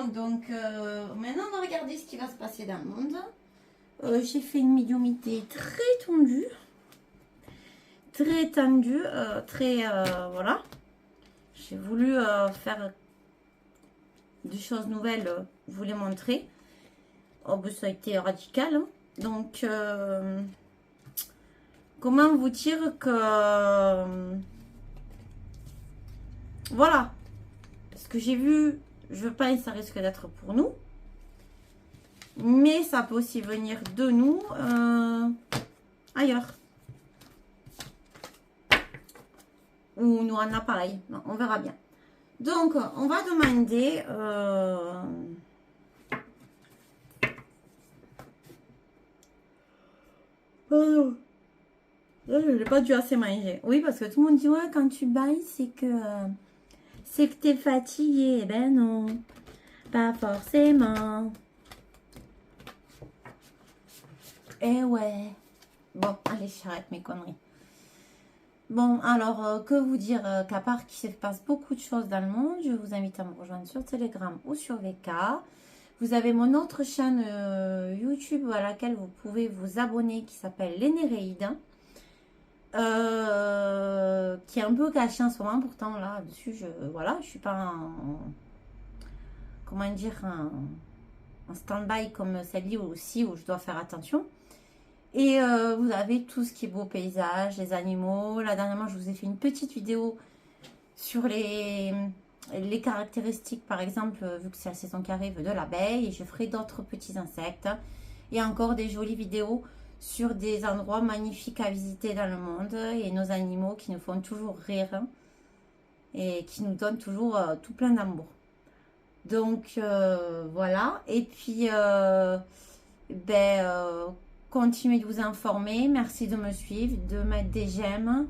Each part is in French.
monde. Donc maintenant on va regarder ce qui va se passer dans le monde. J'ai fait une médiumnité très tendue. Très tendue. Voilà. J'ai voulu faire des choses nouvelles. Vous les montrer. Oh ben ça a été radical. Hein. Donc comment vous dire que... voilà. Ce que j'ai vu, je pense que ça risque d'être pour nous. Mais ça peut aussi venir de nous ailleurs. Ou nous en appareil. On verra bien. Donc, on va demander... Oh, là, je n'ai pas dû assez manger. Oui, parce que tout le monde dit, ouais, quand tu bailles, c'est que tu es fatigué. Eh ben non, pas forcément. Eh ouais. Bon, allez, j'arrête mes conneries. Bon, alors, que vous dire qu'à part qu'il se passe beaucoup de choses dans le monde, je vous invite à me rejoindre sur Telegram ou sur VK. Vous avez mon autre chaîne YouTube à laquelle vous pouvez vous abonner qui s'appelle Les Néréides. Qui est un peu cachée en ce moment, pourtant là-dessus, je suis pas en... comment dire, en stand-by comme celle-ci aussi où je dois faire attention. Et vous avez tout ce qui est beau paysage, les animaux. Là, dernièrement, je vous ai fait une petite vidéo sur les caractéristiques, par exemple, vu que c'est la saison qui arrive, de l'abeille. Et je ferai d'autres petits insectes. Et encore des jolies vidéos sur des endroits magnifiques à visiter dans le monde. Et nos animaux qui nous font toujours rire. Et qui nous donnent toujours tout plein d'amour. Donc, voilà. Et puis, continuez de vous informer. Merci de me suivre, de mettre des j'aime,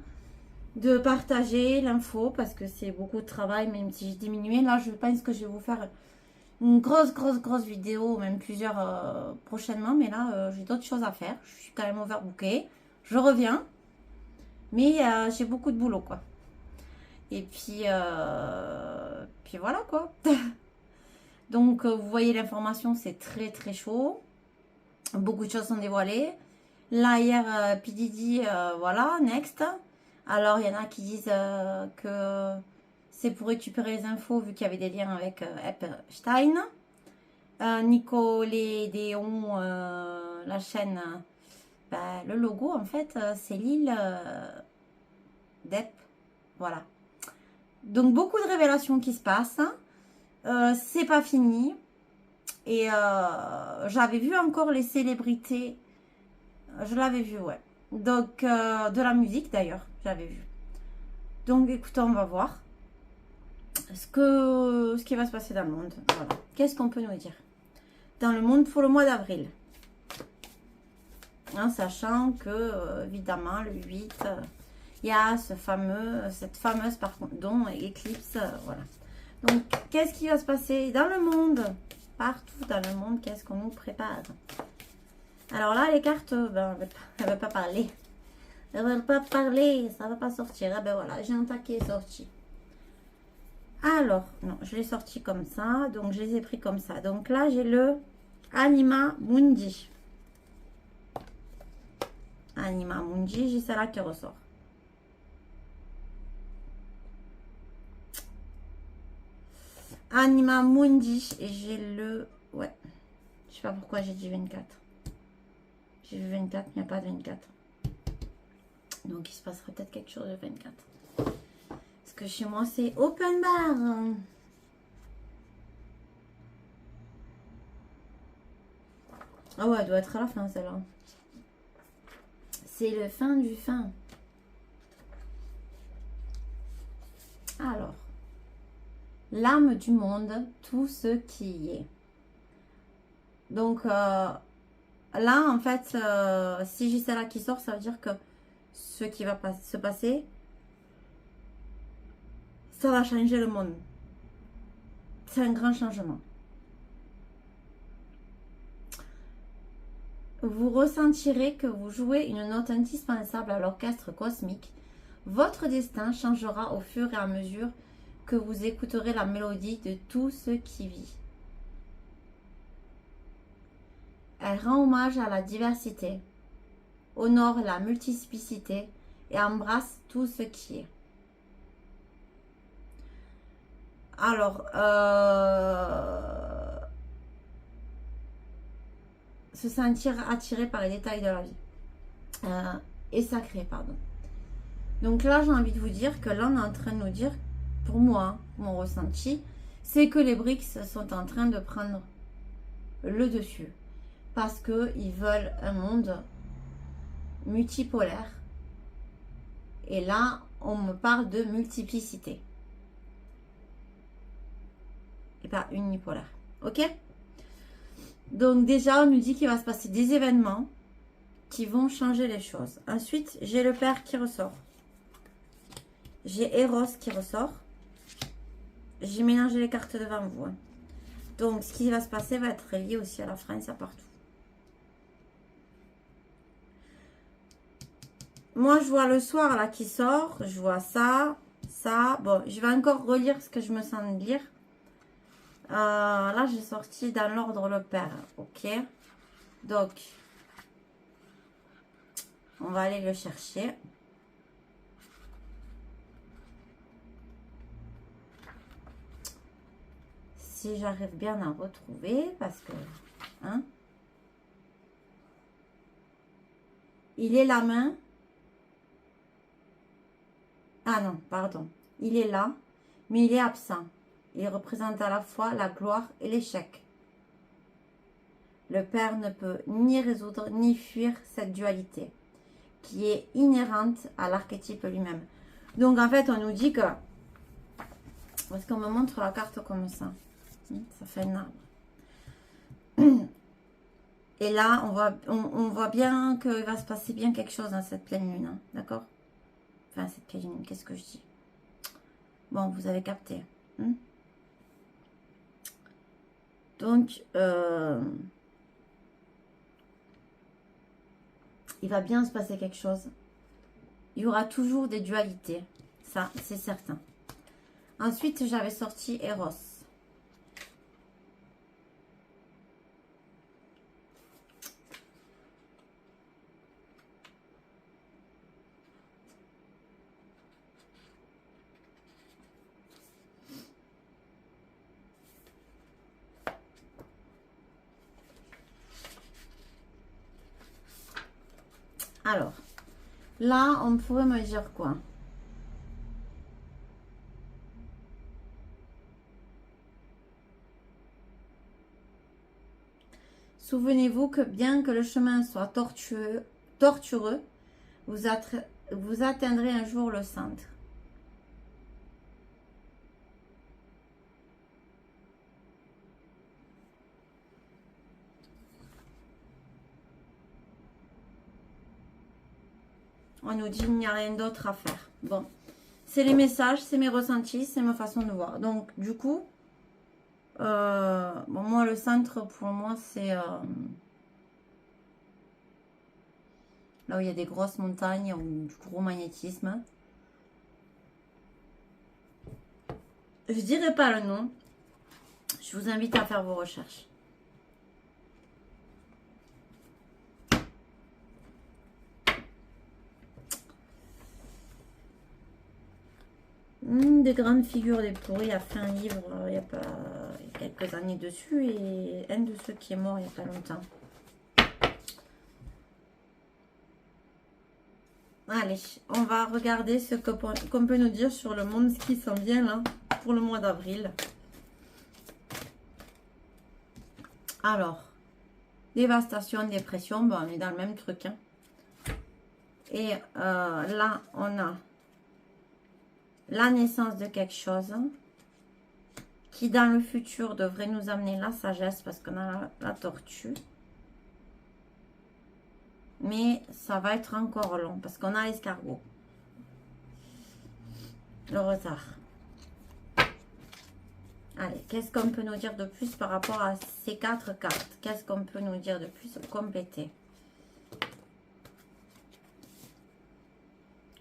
de partager l'info parce que c'est beaucoup de travail, même si j'ai diminué. Là, je pense que je vais vous faire une grosse vidéo, même plusieurs prochainement. Mais là, j'ai d'autres choses à faire. Je suis quand même overbookée. Je reviens. Mais j'ai beaucoup de boulot, quoi. Et puis voilà, quoi. Donc, vous voyez l'information, c'est très chaud. Beaucoup de choses sont dévoilées. Là, hier, P. Diddy, voilà, next. Alors, il y en a qui disent que c'est pour récupérer les infos, vu qu'il y avait des liens avec Epstein. Nickelodeon, la chaîne, le logo, en fait, c'est l'île d'Ep. Voilà. Donc, beaucoup de révélations qui se passent. C'est pas fini. Et j'avais vu encore les célébrités. Je l'avais vu, ouais. Donc, de la musique d'ailleurs, j'avais vu. Donc, écoutez, on va voir ce qui va se passer dans le monde. Voilà. Qu'est-ce qu'on peut nous dire dans le monde pour le mois d'avril, hein, sachant que, évidemment, le 8, il y a cette fameuse, par contre, éclipse. Voilà. Donc, qu'est-ce qui va se passer dans le monde? Partout dans le monde, qu'est-ce qu'on nous prépare? Alors là, les cartes, elles ne veulent pas parler. Elles ne veulent pas parler, ça ne va pas sortir. Ah ben voilà, j'ai un tas qui est sorti. Alors, non, je l'ai sorti comme ça, donc je les ai pris comme ça. Donc là, j'ai le Anima Mundi. Anima Mundi, j'ai celle-là qui ressort. Anima Mundi, et j'ai le... ouais, je sais pas pourquoi j'ai dit 24. J'ai vu 24, il n'y a pas de 24. Donc, il se passera peut-être quelque chose de 24. Parce que chez moi, c'est open bar. Ah ouais, elle doit être à la fin, celle-là. C'est le fin du fin. Alors, l'âme du monde, tout ce qui y est. Donc, là, en fait, si j'ai celle-là qui sort, ça veut dire que ce qui va se passer, ça va changer le monde. C'est un grand changement. Vous ressentirez que vous jouez une note indispensable à l'orchestre cosmique. Votre destin changera au fur et à mesure que vous écouterez la mélodie de tout ce qui vit. Elle rend hommage à la diversité, honore la multiplicité et embrasse tout ce qui est. Alors, se sentir attiré par les détails de la vie. Et sacré, pardon. Donc là, j'ai envie de vous dire que là, on est en train de nous dire, pour moi, mon ressenti, c'est que les BRICS sont en train de prendre le dessus. Parce qu'ils veulent un monde multipolaire. Et là, on me parle de multiplicité. Et pas unipolaire. Ok? Donc déjà, on nous dit qu'il va se passer des événements qui vont changer les choses. Ensuite, j'ai le père qui ressort. J'ai Eros qui ressort. J'ai mélangé les cartes devant vous. Hein. Donc, ce qui va se passer va être lié aussi à la France, à partout. Moi, je vois le soir là qui sort. Je vois ça, ça. Bon, je vais encore relire ce que je me sens de lire. Là, j'ai sorti dans l'ordre le père. Ok. Donc, on va aller le chercher. Si j'arrive bien à retrouver, parce que... Hein, il est la main. Ah non, pardon. Il est là, mais il est absent. Il représente à la fois la gloire et l'échec. Le père ne peut ni résoudre ni fuir cette dualité qui est inhérente à l'archétype lui-même. Donc en fait, on nous dit que... Parce qu'on me montre la carte comme ça. Ça fait un arbre. Et là, on voit bien qu'il va se passer bien quelque chose dans cette pleine lune. Hein, d'accord? Enfin, cette pleine lune, qu'est-ce que je dis? Bon, vous avez capté. Hein? Donc, il va bien se passer quelque chose. Il y aura toujours des dualités. Ça, c'est certain. Ensuite, j'avais sorti Eros. Alors, là, on pourrait me dire quoi? Souvenez-vous que bien que le chemin soit tortueux, vous atteindrez un jour le centre. On nous dit qu'il n'y a rien d'autre à faire. Bon, c'est les messages, c'est mes ressentis, c'est ma façon de voir. Donc, du coup, bon, moi, le centre, pour moi, c'est là où il y a des grosses montagnes ou du gros magnétisme. Je dirais pas le nom. Je vous invite à faire vos recherches. Des grandes figures des pourris a fait un livre il y a quelques années dessus et un de ceux qui est mort il n'y a pas longtemps. Allez, on va regarder ce qu'on peut nous dire sur le monde qui s'en vient là pour le mois d'avril. Alors, dévastation, dépression, bon, on est dans le même truc. Hein. Et là, on a la naissance de quelque chose qui dans le futur devrait nous amener la sagesse parce qu'on a la tortue. Mais ça va être encore long parce qu'on a l'escargot. Le retard. Allez, qu'est-ce qu'on peut nous dire de plus par rapport à ces 4 cartes? Qu'est-ce qu'on peut nous dire de plus pour compléter?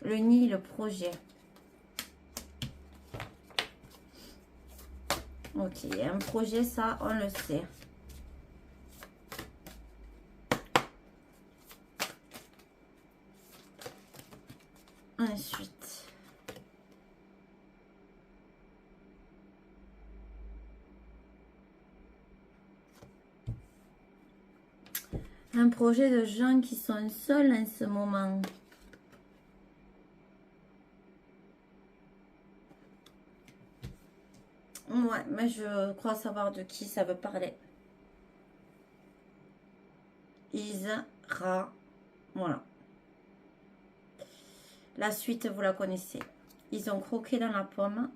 Le nid, le projet. Ok, un projet, ça, on le sait. Ensuite, un projet de gens qui sont seuls en ce moment. Ouais, mais je crois savoir de qui ça veut parler. Isra. Voilà. La suite, vous la connaissez. Ils ont croqué dans la pomme.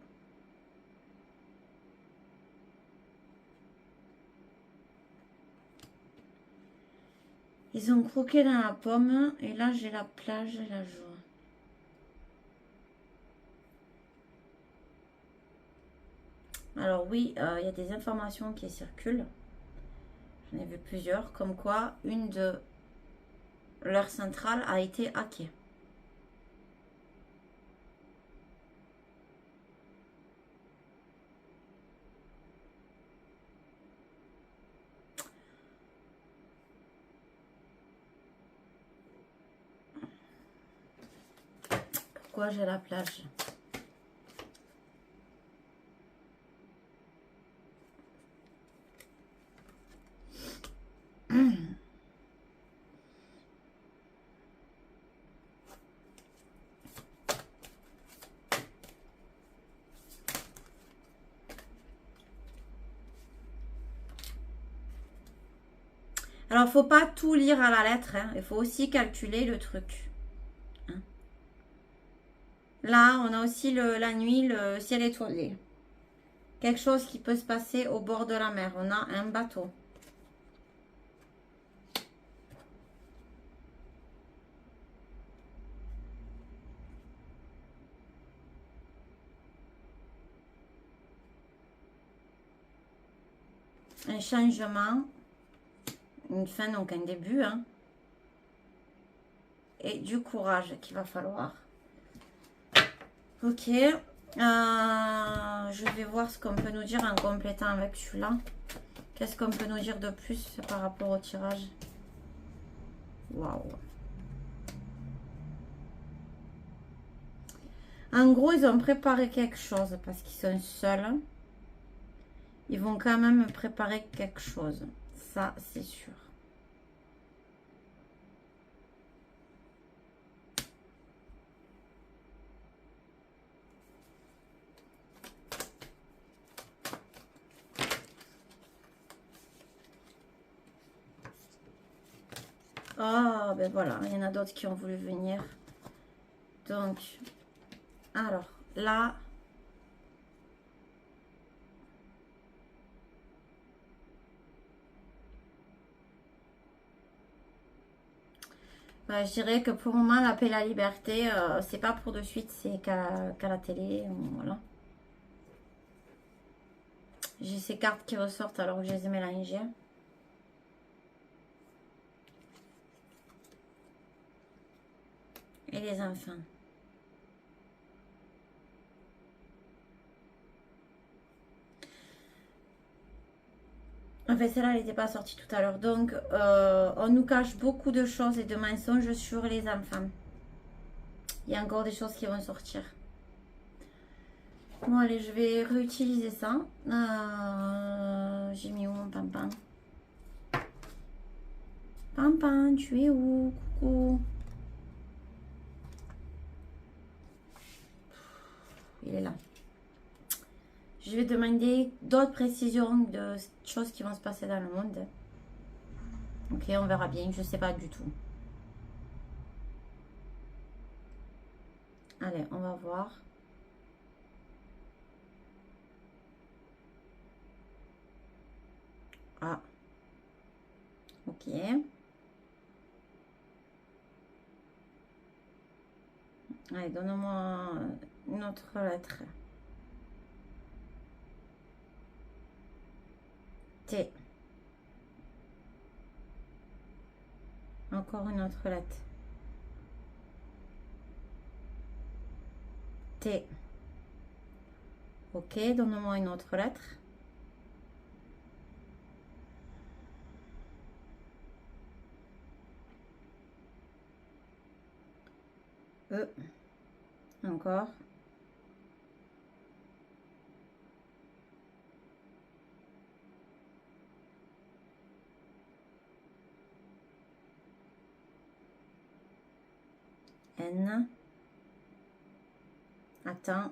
Ils ont croqué dans la pomme. Et là, j'ai la plage et la joie. Alors oui, il y a des informations qui circulent. J'en ai vu plusieurs. Comme quoi, une de leurs centrales a été hackée. Pourquoi j'ai la plage? Alors, faut pas tout lire à la lettre. Hein. Il faut aussi calculer le truc. Hein. Là, on a aussi la nuit, le ciel étoilé. Quelque chose qui peut se passer au bord de la mer. On a un bateau. Un changement. Une fin, donc un début. Hein. Et du courage qu'il va falloir. Ok. Je vais voir ce qu'on peut nous dire en complétant avec celui-là. Qu'est-ce qu'on peut nous dire de plus par rapport au tirage? Waouh. En gros, ils ont préparé quelque chose parce qu'ils sont seuls. Ils vont quand même préparer quelque chose. Ça, c'est sûr. Oh, ben voilà, il y en a d'autres qui ont voulu venir. Donc, alors, là... je dirais que pour le moment, la paix et la liberté, c'est pas pour de suite, c'est qu'à la télé. Voilà. J'ai ces cartes qui ressortent alors que je les ai mélangées. Et les enfants. En fait, celle-là, elle n'était pas sortie tout à l'heure. Donc, on nous cache beaucoup de choses et de mensonges sur les enfants. Il y a encore des choses qui vont sortir. Bon, allez, je vais réutiliser ça. J'ai mis où mon pampin? Pampin, tu es où? Coucou. Il est là. Je vais demander d'autres précisions de choses qui vont se passer dans le monde. Ok, on verra bien. Je ne sais pas du tout. Allez, on va voir. Ah. Ok. Allez, donne-moi une autre lettre. T. Encore une autre lettre. T. Ok, donne-moi une autre lettre. E. Encore. N. Attends.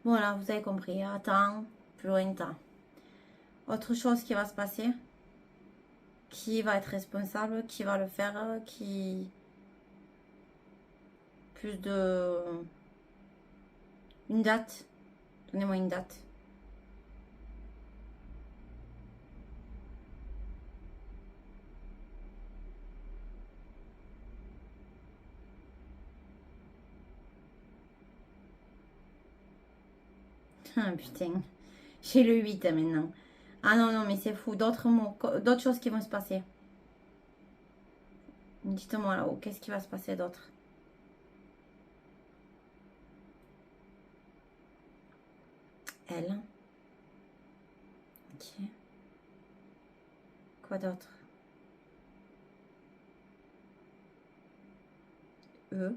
Voilà, vous avez compris. Attends, plus lointain. Autre chose qui va se passer. Qui va être responsable, qui va le faire, qui... Plus de... Une date. Donnez-moi une date. Ah, putain. J'ai le 8 maintenant. Ah non, non, mais c'est fou. D'autres mots, d'autres choses qui vont se passer. Dites-moi là-haut, qu'est-ce qui va se passer d'autre? Elle. Ok. Quoi d'autre? E.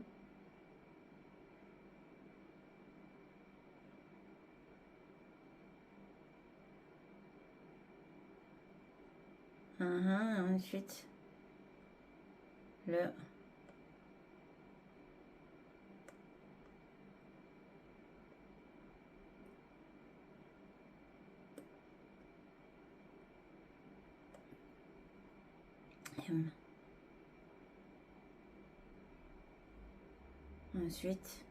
Ensuite, le M. Ensuite,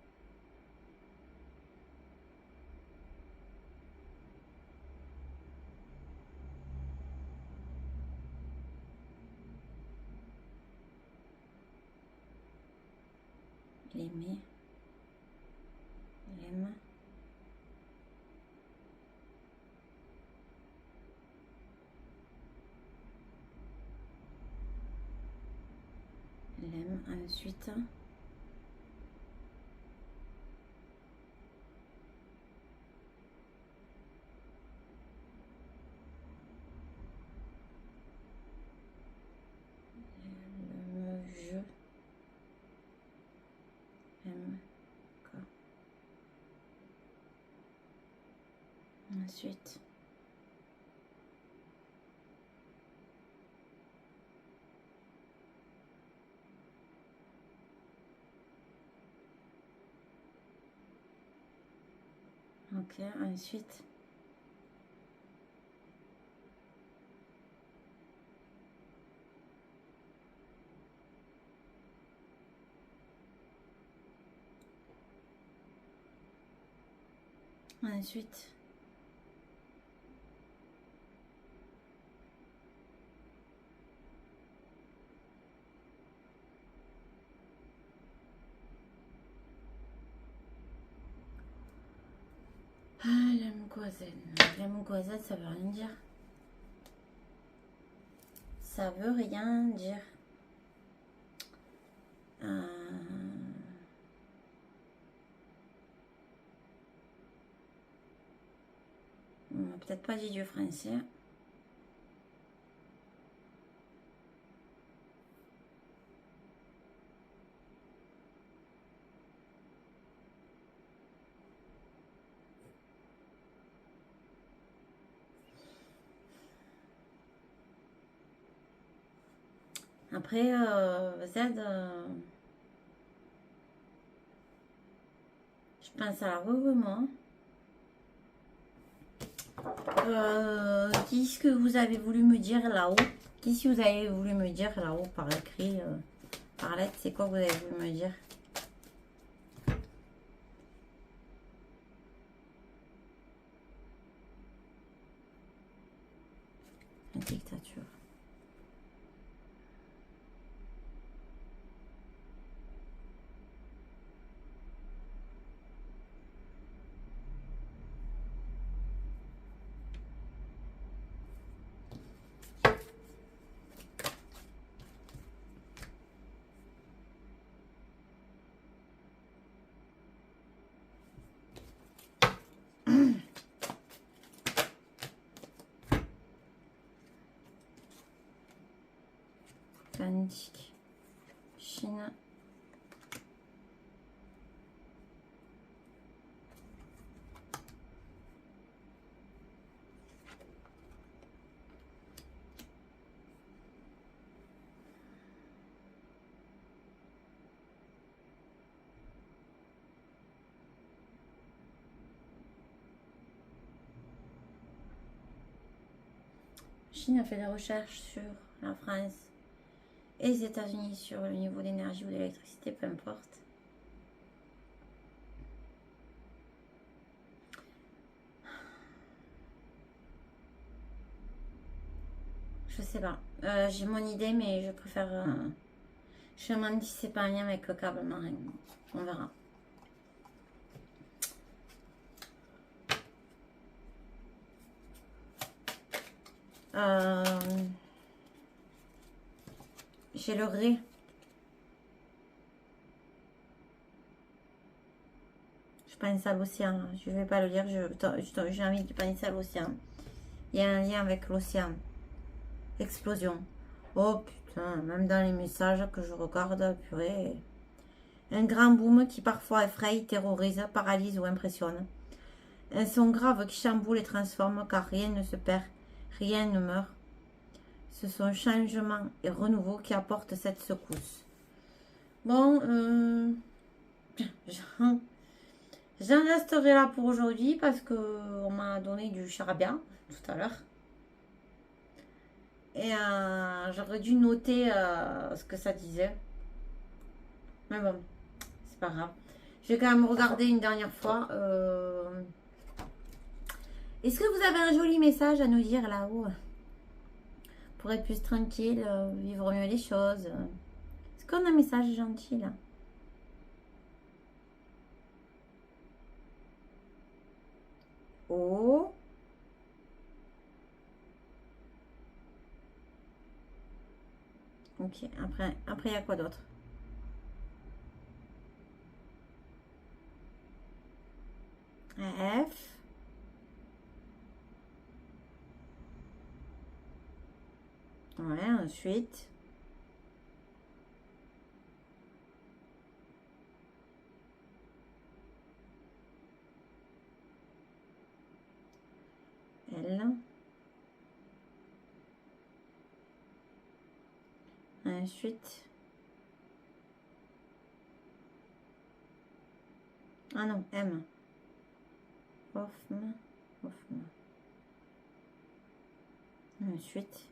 l'aimer, l'aime, l'aime. Ensuite, le je aime. Quoi. Ensuite, ok. Ensuite, ensuite, l'aime quoi Z? L'aime quoi Z, ça veut rien dire. Ça veut rien dire. Peut-être pas dit du français. Après, Z, je pense à la rue, moi. Qu'est-ce que vous avez voulu me dire là-haut? Qu'est-ce que vous avez voulu me dire là-haut par écrit, par lettre? C'est quoi que vous avez voulu me dire? La dictature. Quantique. Chine. Chine a fait des recherches sur la France et les États-Unis sur le niveau d'énergie ou d'électricité, peu importe. Je sais pas. J'ai mon idée, mais je préfère. Je me demande si c'est pas un lien avec le câble marin. On verra. J'ai le gré. Je pense à l'océan. Je vais pas le dire. J'ai envie de penser à l'océan. Il y a un lien avec l'océan. Explosion. Oh putain, même dans les messages que je regarde, purée. Un grand boom qui parfois effraie, terrorise, paralyse ou impressionne. Un son grave qui chamboule et transforme car rien ne se perd, rien ne meurt. Ce sont changement et renouveau qui apportent cette secousse. Bon, j'en resterai là pour aujourd'hui parce que on m'a donné du charabia tout à l'heure. Et j'aurais dû noter ce que ça disait. Mais bon, c'est pas grave. Je vais quand même regarder une dernière fois. Est-ce que vous avez un joli message à nous dire là-haut? Pour être plus tranquille, vivre mieux les choses. Est-ce qu'on a un message gentil là? Oh. Ok, après il y a quoi d'autre? F. Ouais, ensuite. L. Ensuite. Ah non, M. Hoffman. Hoffman. Ensuite.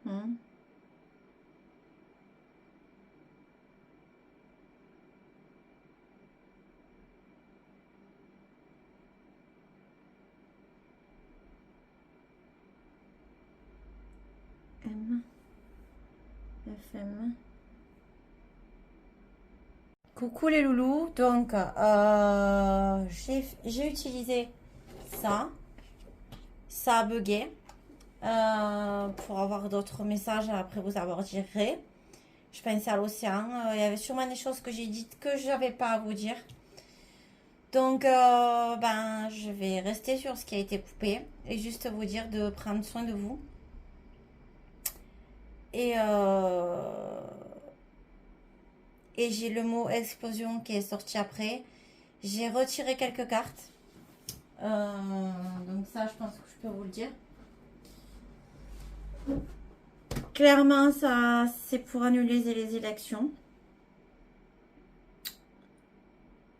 Hmm. M. FM. Coucou les loulous. Donc, j'ai utilisé ça. Ça a bugué. Pour avoir d'autres messages après vous avoir diré. Je pensais à l'océan. Il y avait sûrement des choses que j'ai dites que je n'avais pas à vous dire. Donc, je vais rester sur ce qui a été coupé et juste vous dire de prendre soin de vous. Et j'ai le mot explosion qui est sorti après. J'ai retiré quelques cartes. Donc ça, je pense que je peux vous le dire. Clairement, ça, c'est pour annuler les élections.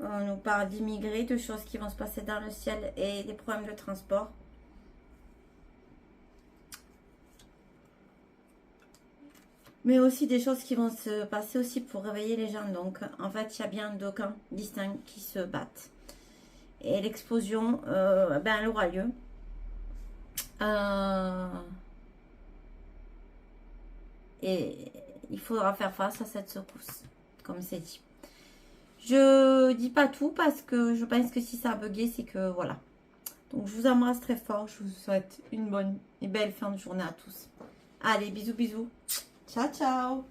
On nous parle d'immigrés, de choses qui vont se passer dans le ciel et des problèmes de transport. Mais aussi des choses qui vont se passer aussi pour réveiller les gens. Donc, en fait, il y a bien deux camps distincts qui se battent. Et l'explosion, elle aura lieu. Et il faudra faire face à cette secousse, comme c'est dit. Je dis pas tout parce que je pense que si ça a bugué, c'est que voilà. Donc, je vous embrasse très fort. Je vous souhaite une bonne et belle fin de journée à tous. Allez, bisous, bisous. Ciao, ciao.